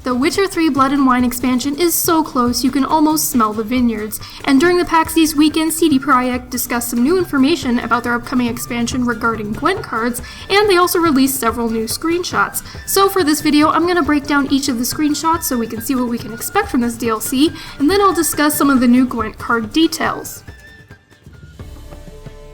The Witcher 3 Blood and Wine expansion is so close you can almost smell the vineyards, and during the PAX East weekend, CD Projekt discussed some new information about their upcoming expansion regarding Gwent cards, and they also released several new screenshots. So for this video, I'm going to break down each of the screenshots so we can see what we can expect from this DLC, and then I'll discuss some of the new Gwent card details.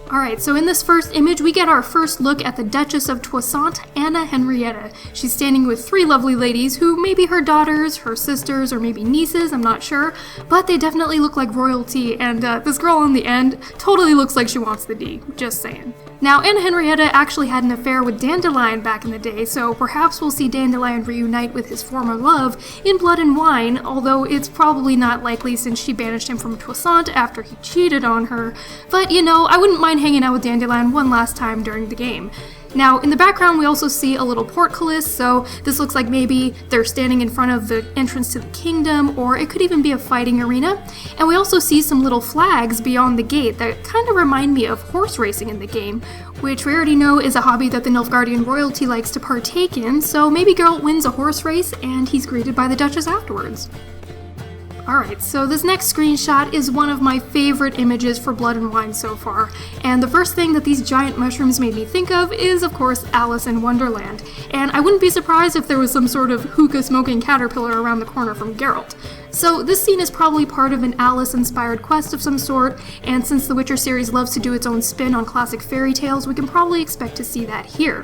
Alright, so in this first image, we get our first look at the Duchess of Toussaint, Anna Henrietta. She's standing with three lovely ladies who may be her daughters, her sisters, or maybe nieces, I'm not sure, but they definitely look like royalty, and this girl on the end totally looks like she wants the D, just saying. Now, Anna Henrietta actually had an affair with Dandelion back in the day, so perhaps we'll see Dandelion reunite with his former love in Blood and Wine, although it's probably not likely since she banished him from Toussaint after he cheated on her. But, you know, I wouldn't mind hanging out with Dandelion one last time during the game. Now, in the background we also see a little portcullis, so this looks like maybe they're standing in front of the entrance to the kingdom, or it could even be a fighting arena. And we also see some little flags beyond the gate that kind of remind me of horse racing in the game, which we already know is a hobby that the Nilfgaardian royalty likes to partake in, so maybe Geralt wins a horse race and he's greeted by the Duchess afterwards. Alright, so this next screenshot is one of my favorite images for Blood and Wine so far, and the first thing that these giant mushrooms made me think of is, of course, Alice in Wonderland, and I wouldn't be surprised if there was some sort of hookah-smoking caterpillar around the corner from Geralt. So this scene is probably part of an Alice-inspired quest of some sort, and since the Witcher series loves to do its own spin on classic fairy tales, we can probably expect to see that here.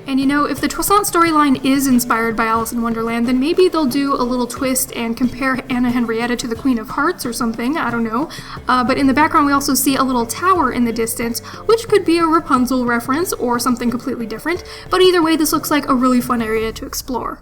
And you know, if the Toussaint storyline is inspired by Alice in Wonderland, then maybe they'll do a little twist and compare Anna Henrietta to the Queen of Hearts or something, I don't know. But in the background we also see a little tower in the distance, which could be a Rapunzel reference or something completely different, but either way this looks like a really fun area to explore.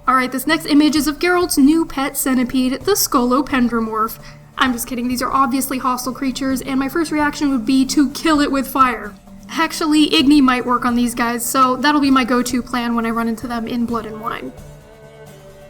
Alright, this next image is of Geralt's new pet centipede, the Skolopendromorph. I'm just kidding, these are obviously hostile creatures, and my first reaction would be to kill it with fire. Actually, Igni might work on these guys, so that'll be my go-to plan when I run into them in Blood and Wine.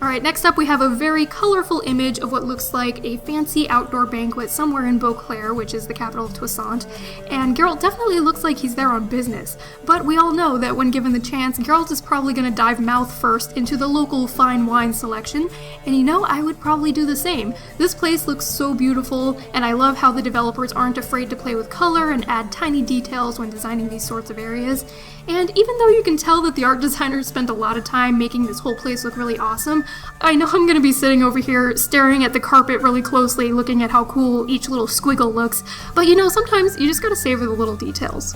Alright, next up we have a very colorful image of what looks like a fancy outdoor banquet somewhere in Beauclair, which is the capital of Toussaint, and Geralt definitely looks like he's there on business, but we all know that when given the chance, Geralt is probably going to dive mouth first into the local fine wine selection, and you know, I would probably do the same. This place looks so beautiful, and I love how the developers aren't afraid to play with color and add tiny details when designing these sorts of areas. And even though you can tell that the art designers spent a lot of time making this whole place look really awesome, I know I'm gonna be sitting over here staring at the carpet really closely, looking at how cool each little squiggle looks, but you know, sometimes you just gotta savor the little details.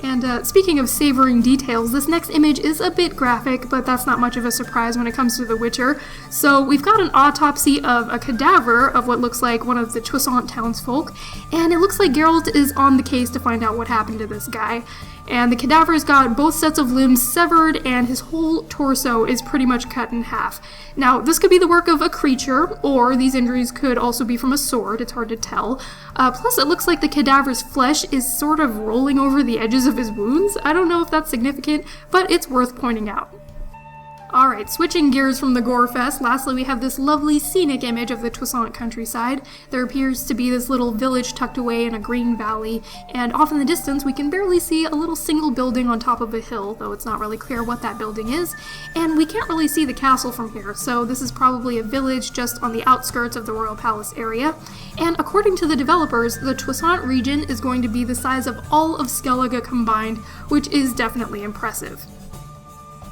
And speaking of savoring details, this next image is a bit graphic, but that's not much of a surprise when it comes to The Witcher. So we've got an autopsy of a cadaver of what looks like one of the Toussaint townsfolk, and it looks like Geralt is on the case to find out what happened to this guy. And the cadaver's got both sets of limbs severed, and his whole torso is pretty much cut in half. Now, this could be the work of a creature, or these injuries could also be from a sword, it's hard to tell. Plus, it looks like the cadaver's flesh is sort of rolling over the edges of his wounds. I don't know if that's significant, but it's worth pointing out. Alright, switching gears from the gore fest, lastly we have this lovely scenic image of the Toussaint countryside. There appears to be this little village tucked away in a green valley, and off in the distance we can barely see a little single building on top of a hill, though it's not really clear what that building is, and we can't really see the castle from here, so this is probably a village just on the outskirts of the Royal Palace area. And according to the developers, the Toussaint region is going to be the size of all of Skellige combined, which is definitely impressive.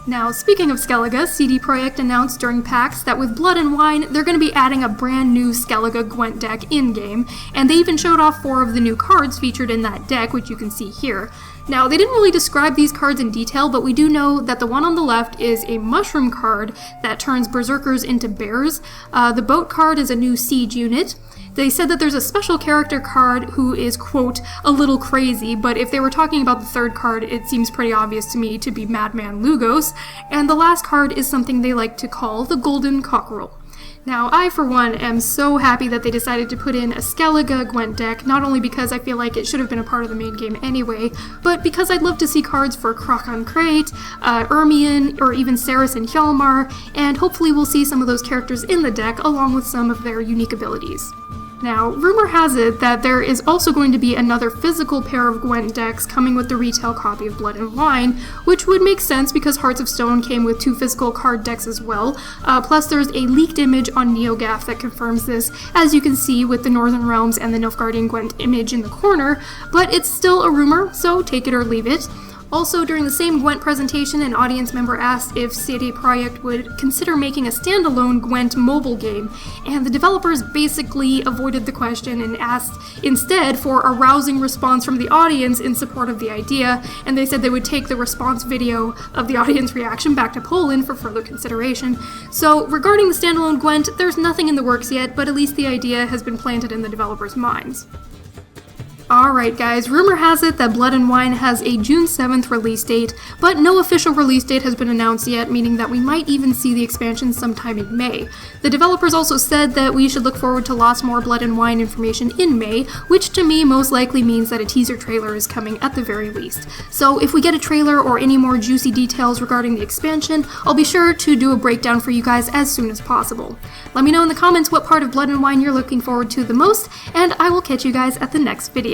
Now, speaking of Skellige, CD Projekt announced during PAX that with Blood and Wine, they're going to be adding a brand new Skellige Gwent deck in-game, and they even showed off 4 of the new cards featured in that deck, which you can see here. Now, they didn't really describe these cards in detail, but we do know that the one on the left is a mushroom card that turns berserkers into bears. The boat card is a new siege unit. They said that there's a special character card who is, quote, a little crazy, but if they were talking about the third card, it seems pretty obvious to me to be Madman Lugos, and the last card is something they like to call the Golden Cockerel. Now, I, for one, am so happy that they decided to put in a Skellige Gwent deck, not only because I feel like it should have been a part of the main game anyway, but because I'd love to see cards for Krakan Crate, Ermion, or even Ceres and Hjalmar, and hopefully we'll see some of those characters in the deck along with some of their unique abilities. Now, rumor has it that there is also going to be another physical pair of Gwent decks coming with the retail copy of Blood and Wine, which would make sense because Hearts of Stone came with 2 physical card decks as well. Plus, there's a leaked image on NeoGAF that confirms this, as you can see with the Northern Realms and the Nilfgaardian Gwent image in the corner, but it's still a rumor, so take it or leave it. Also, during the same Gwent presentation, an audience member asked if CD Projekt would consider making a standalone Gwent mobile game, and the developers basically avoided the question and asked instead for a rousing response from the audience in support of the idea, and they said they would take the response video of the audience reaction back to Poland for further consideration. So, regarding the standalone Gwent, there's nothing in the works yet, but at least the idea has been planted in the developers' minds. Alright guys, rumor has it that Blood and Wine has a June 7th release date, but no official release date has been announced yet, meaning that we might even see the expansion sometime in May. The developers also said that we should look forward to lots more Blood and Wine information in May, which to me most likely means that a teaser trailer is coming at the very least. So if we get a trailer or any more juicy details regarding the expansion, I'll be sure to do a breakdown for you guys as soon as possible. Let me know in the comments what part of Blood and Wine you're looking forward to the most, and I will catch you guys at the next video.